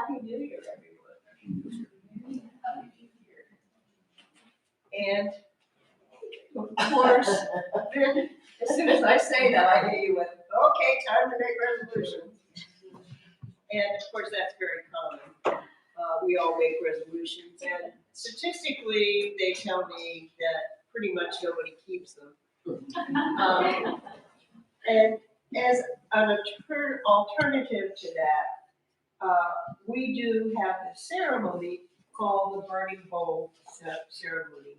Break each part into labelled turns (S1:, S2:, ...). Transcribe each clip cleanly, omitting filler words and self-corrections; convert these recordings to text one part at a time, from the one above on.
S1: Happy New Year, everyone. Happy New Year. And of course, then as soon as I say that, I hit you with, okay, time to make resolutions. And of course, that's very common. We all make resolutions, and statistically, they tell me that pretty much nobody keeps them. And as an alternative to that, we do have a ceremony called the burning bowl ceremony.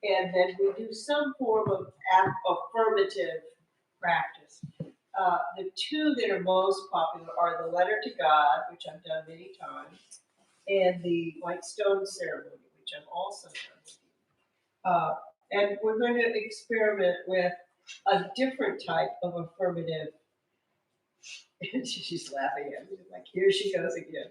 S1: And then we do some form of affirmative practice. The two that are most popular are the letter to God, which I've done many times, and the white stone ceremony, which I've also done. And we're going to experiment with a different type of affirmative. She's laughing at me, like, here she goes again.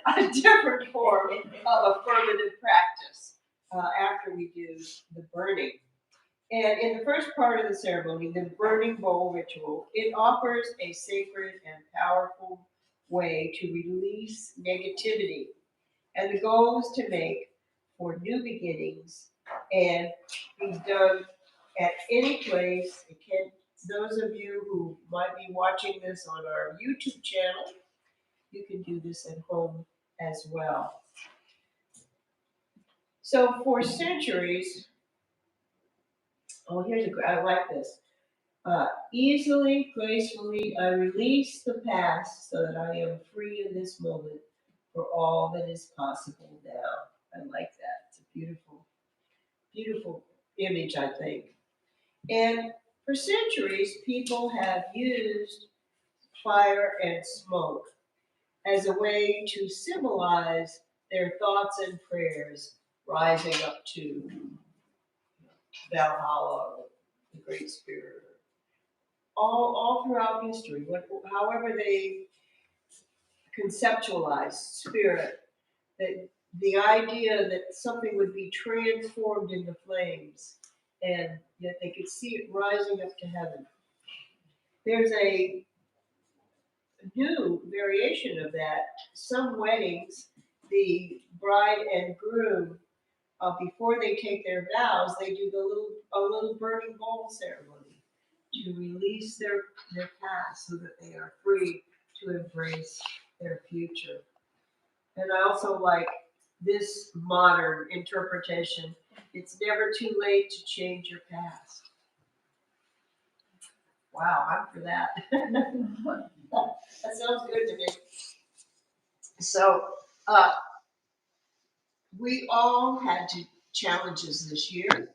S1: A different form of affirmative practice after we do the burning. And in the first part of the ceremony, the burning bowl ritual, it offers a sacred and powerful way to release negativity. And the goal is to make for new beginnings and be done at any place. It can, those of you who might be watching this on our YouTube channel, you can do this at home as well. So for centuries, I like this. Easily, gracefully, I release the past so that I am free in this moment for all that is possible now. I like that. It's a beautiful, beautiful image, I think. And for centuries, people have used fire and smoke as a way to symbolize their thoughts and prayers rising up to Valhalla, the Great Spirit, all throughout history, however they conceptualize spirit, that the idea that something would be transformed into flames and that they could see it rising up to heaven. There's a new variation of that. Some weddings, the bride and groom, before they take their vows, they do a little burning bowl ceremony to release their past so that they are free to embrace their future. And I also like this modern interpretation. It's never too late to change your past. Wow, I'm for that. That sounds good to me. So, we all had challenges this year,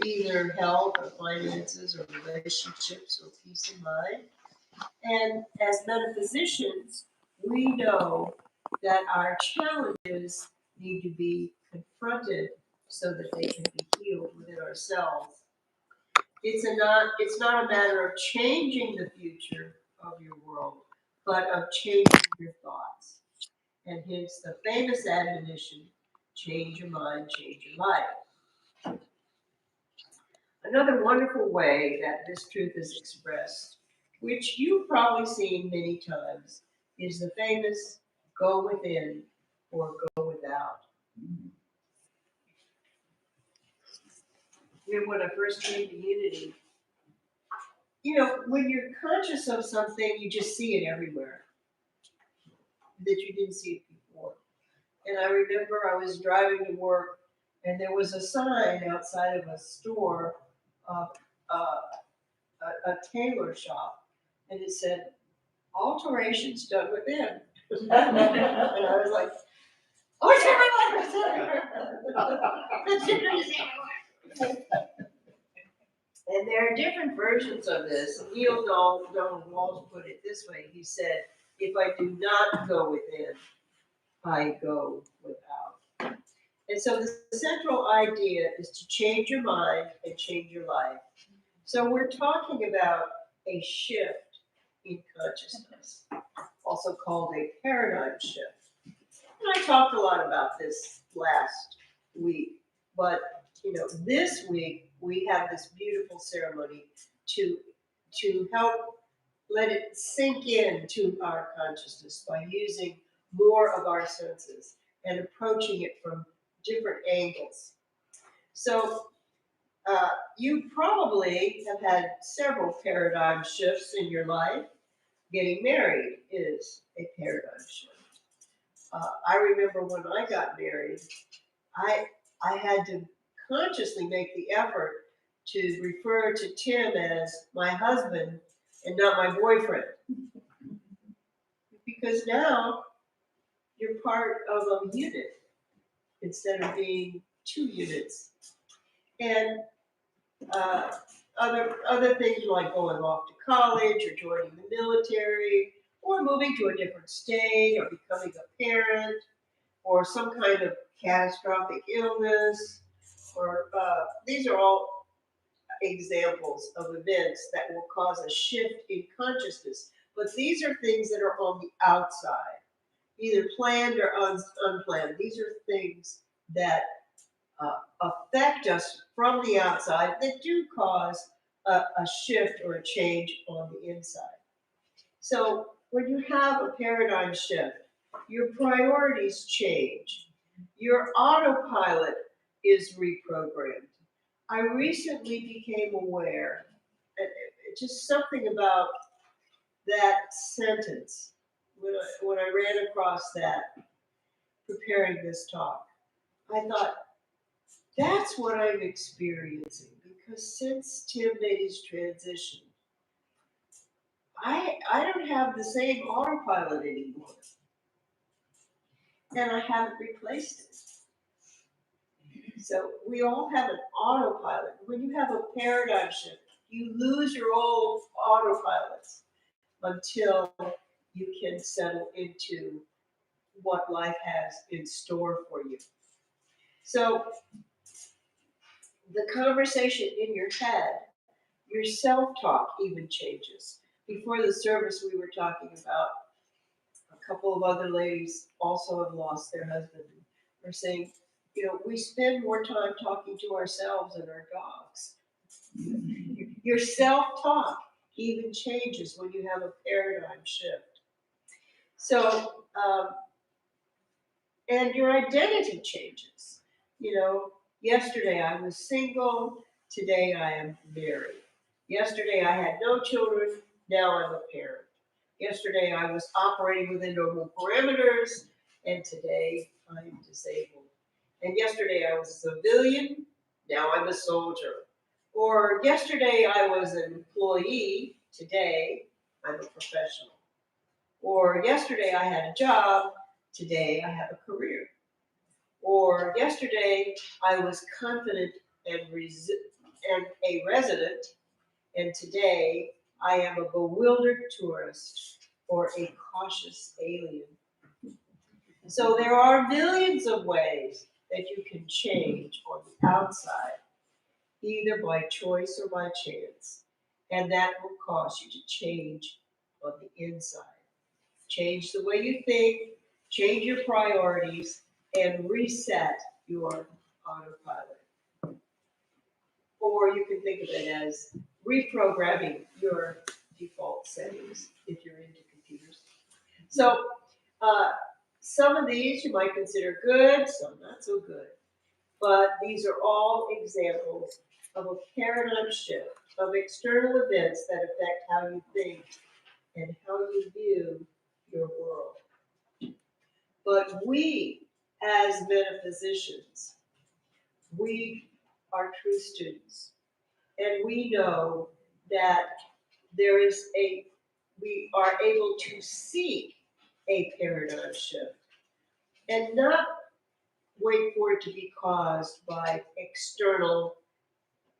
S1: either health or finances or relationships or peace of mind. And as metaphysicians, we know that our challenges need to be confronted so that they can be healed within ourselves. It's not a matter of changing the future of your world, but of changing your thoughts. And hence the famous admonition, change your mind, change your life. Another wonderful way that this truth is expressed, which you've probably seen many times, is the famous go within or go without. When I first came to Unity, when you're conscious of something, you just see it everywhere that you didn't see it before. And I remember I was driving to work, and there was a sign outside of a store, a tailor shop, and it said, alterations done within. And I was like, oh, it's everywhere! And there are different versions of this. Neil Donald Walsh put it this way. He said, if I do not go within, I go without. And so the central idea is to change your mind and change your life. So we're talking about a shift in consciousness, also called a paradigm shift. And I talked a lot about this last week, but this week we have this beautiful ceremony to help let it sink into our consciousness by using more of our senses and approaching it from different angles. So you probably have had several paradigm shifts in your life. Getting married is a paradigm shift. I remember when I got married, I I had to consciously make the effort to refer to Tim as my husband and not my boyfriend, because now you're part of a unit instead of being two units. And uh, other things like going off to college or joining the military or moving to a different state or becoming a parent or some kind of catastrophic illness, or these are all examples of events that will cause a shift in consciousness. But these are things that are on the outside, either planned or unplanned. These are things that affect us from the outside that do cause a shift or a change on the inside. So when you have a paradigm shift, your priorities change. Your autopilot is reprogrammed. I recently became aware, just something about that sentence, when I ran across that preparing this talk, I thought, that's what I'm experiencing because since Tim made his transition, I don't have the same autopilot anymore, and I haven't replaced it. So we all have an autopilot. When you have a paradigm shift, you lose your old autopilots until you can settle into what life has in store for you. So the conversation in your head, your self-talk even changes. Before the service, we were talking about a couple of other ladies also have lost their husband. Are saying, we spend more time talking to ourselves and our dogs. Your self-talk even changes when you have a paradigm shift. So, and your identity changes. Yesterday I was single, today I am married. Yesterday I had no children, now I'm a parent. Yesterday I was operating within normal parameters, and today I'm disabled. And yesterday I was a civilian, now I'm a soldier. Or yesterday I was an employee, today I'm a professional. Or yesterday I had a job, today I have a career. Or yesterday I was confident and a resident, and today I am a bewildered tourist or a cautious alien. So there are millions of ways that you can change on the outside, either by choice or by chance, and that will cause you to change on the inside. Change the way you think, change your priorities, and reset your autopilot. Or you can think of it as reprogramming your default settings if you're into computers. So some of these you might consider good, some not so good. But these are all examples of a paradigm shift of external events that affect how you think and how you view your world. But we, as metaphysicians, we are true students, and we know that we are able to seek a paradigm shift and not wait for it to be caused by external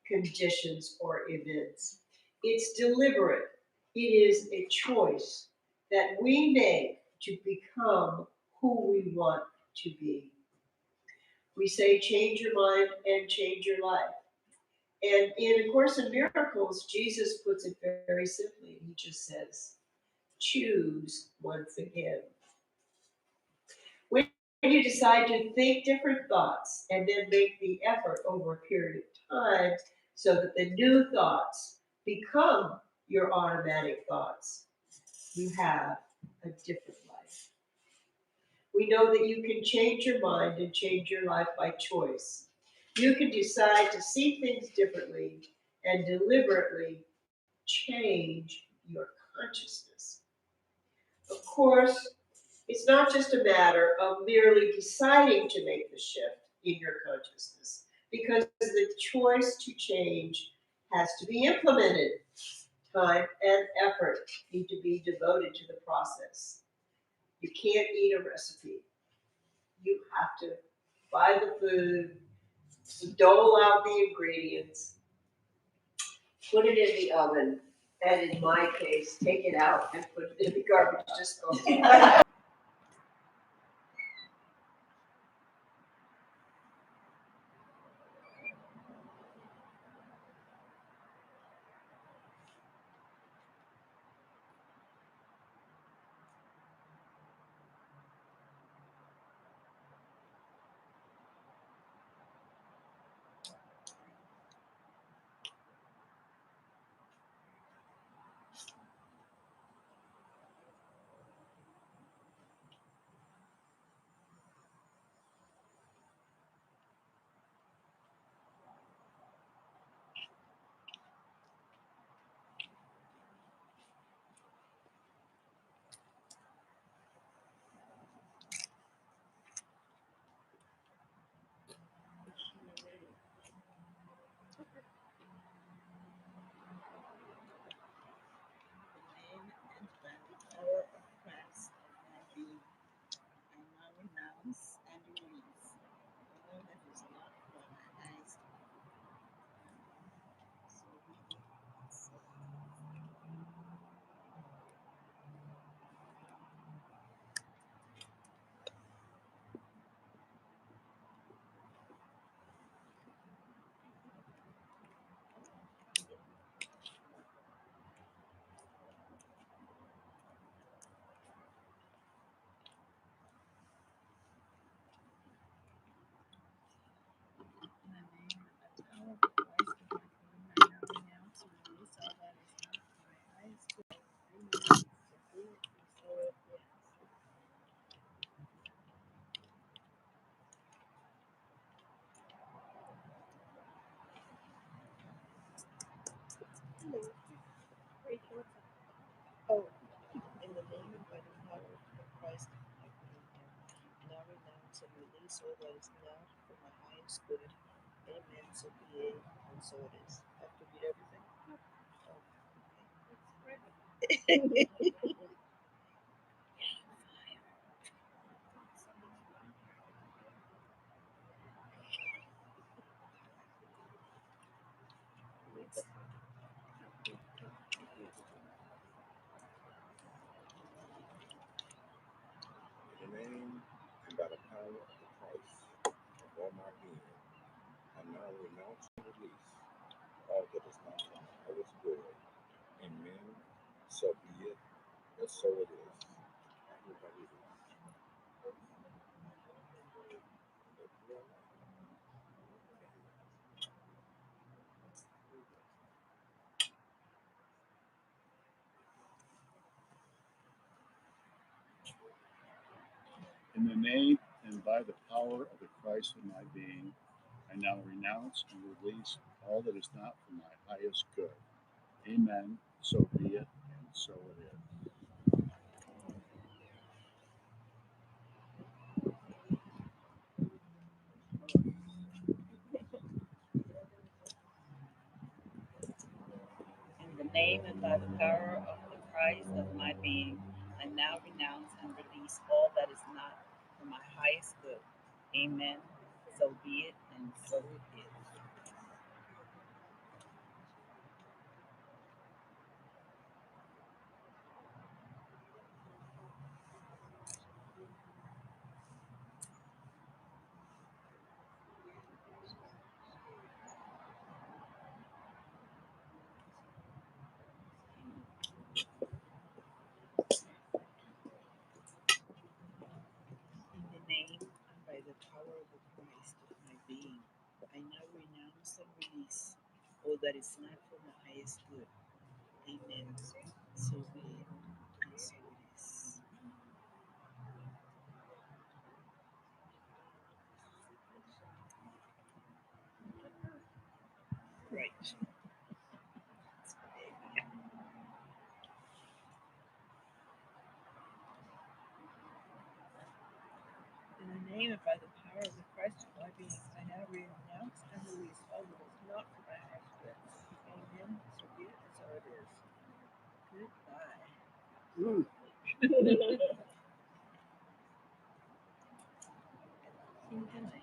S1: conditions or events. It's deliberate. It is a choice that we make to become who we want to be. We say change your mind and change your life. And in A Course in Miracles, Jesus puts it very simply. He just says, choose once again. When you decide to think different thoughts and then make the effort over a period of time so that the new thoughts become your automatic thoughts. You have a different life. We know that you can change your mind and change your life by choice. You can decide to see things differently and deliberately change your consciousness. Of course, it's not just a matter of merely deciding to make the shift in your consciousness, because the choice to change has to be implemented. Time and effort need to be devoted to the process. You can't eat a recipe. You have to buy the food, dole out the ingredients, put it in the oven, and in my case, take it out and put it in the garbage disposal.
S2: In the name and by the power of the Christ of all my being, I now renounce and release all that is not from the highest good. Amen. So be it, and so it is. Everybody
S3: In the name and by the power of the Christ of my being, I now renounce and release all that is not for my highest good. Amen. So be it, and so it is.
S4: In the name and by the power of the Christ of my being, I now renounce and release all that is not for my highest good. Amen. So be it, and so it is. In the name and by the power of the Christ of my being, I now renounce and release all that is not for my highest good. Amen. So be it, and so it is. Right. In the name and by the power of the Christ of my being, I now renounce and release all that is not for my highest good. Amen. So be it, and so it is. Goodbye. Good night.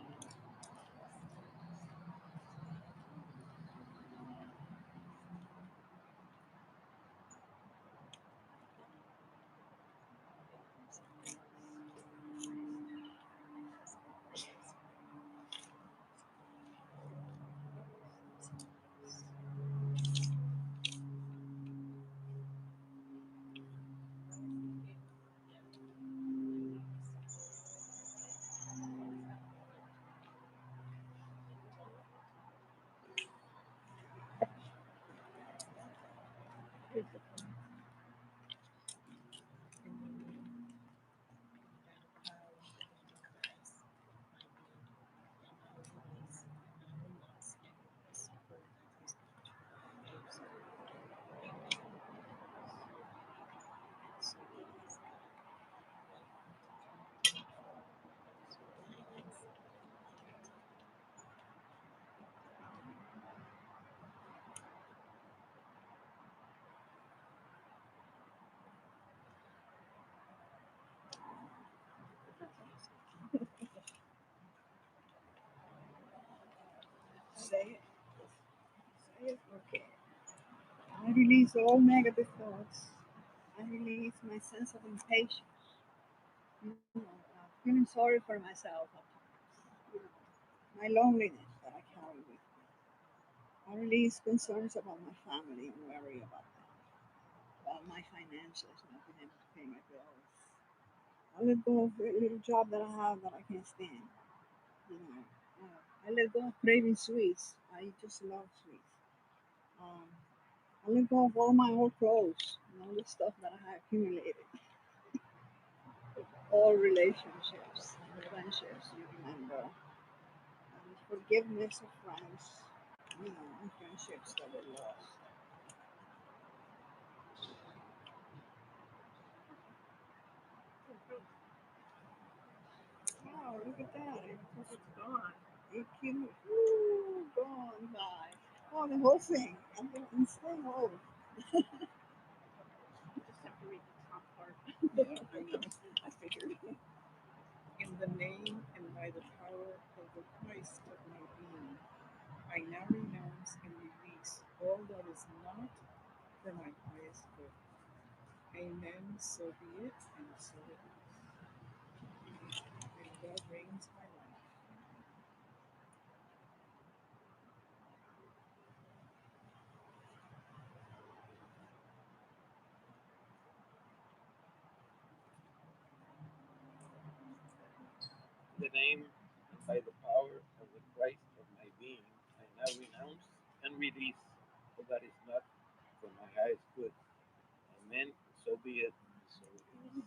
S4: Say it. Say it. Okay. I release all negative thoughts. I release my sense of impatience. Feeling sorry for myself at times. My loneliness that I carry with me. I release concerns about my family and worry about my finances, not being able to pay my bills. I let go of a little job that I have that I can't stand. You know, I let go of craving sweets. I just love sweets. Um, I let go of all my old clothes and all the stuff that I have accumulated. All relationships, friendships, you remember, and forgiveness of friends, and friendships that were lost. Wow, look at that! It's gone. It came, gone by. Oh, the whole thing. I'm staying home. Just have to read the top part. Yeah, I know. I figured. In the name and by the power of the Christ of my being, I now renounce and release all that is not for my highest good. Amen. So be it, and so it is. And God reigns my life.
S5: In the name and by the power of the Christ of my being, I now renounce and release all that is not for my highest good. Amen. So be it, and so it is.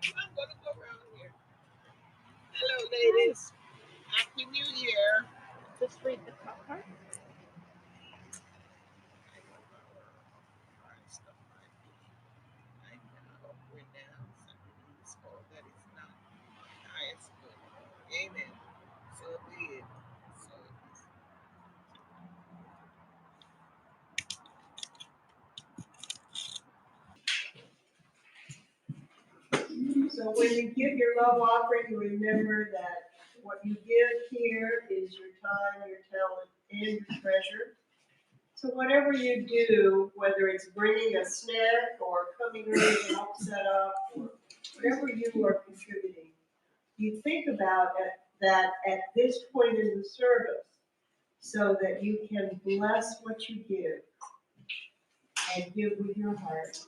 S5: I'm gonna go around here. Hello, ladies. Happy New Year. Just read the top part. Christ of my being, I now renounce and release all that is not my highest good. Amen. So be it. So it is.
S1: So when you give your love offering, remember that what you give here is your time, your talent, and your treasure. So whatever you do, whether it's bringing a snack or coming early to help set up, or whatever you are contributing, you think about that at this point in the service, so that you can bless what you give and give with your heart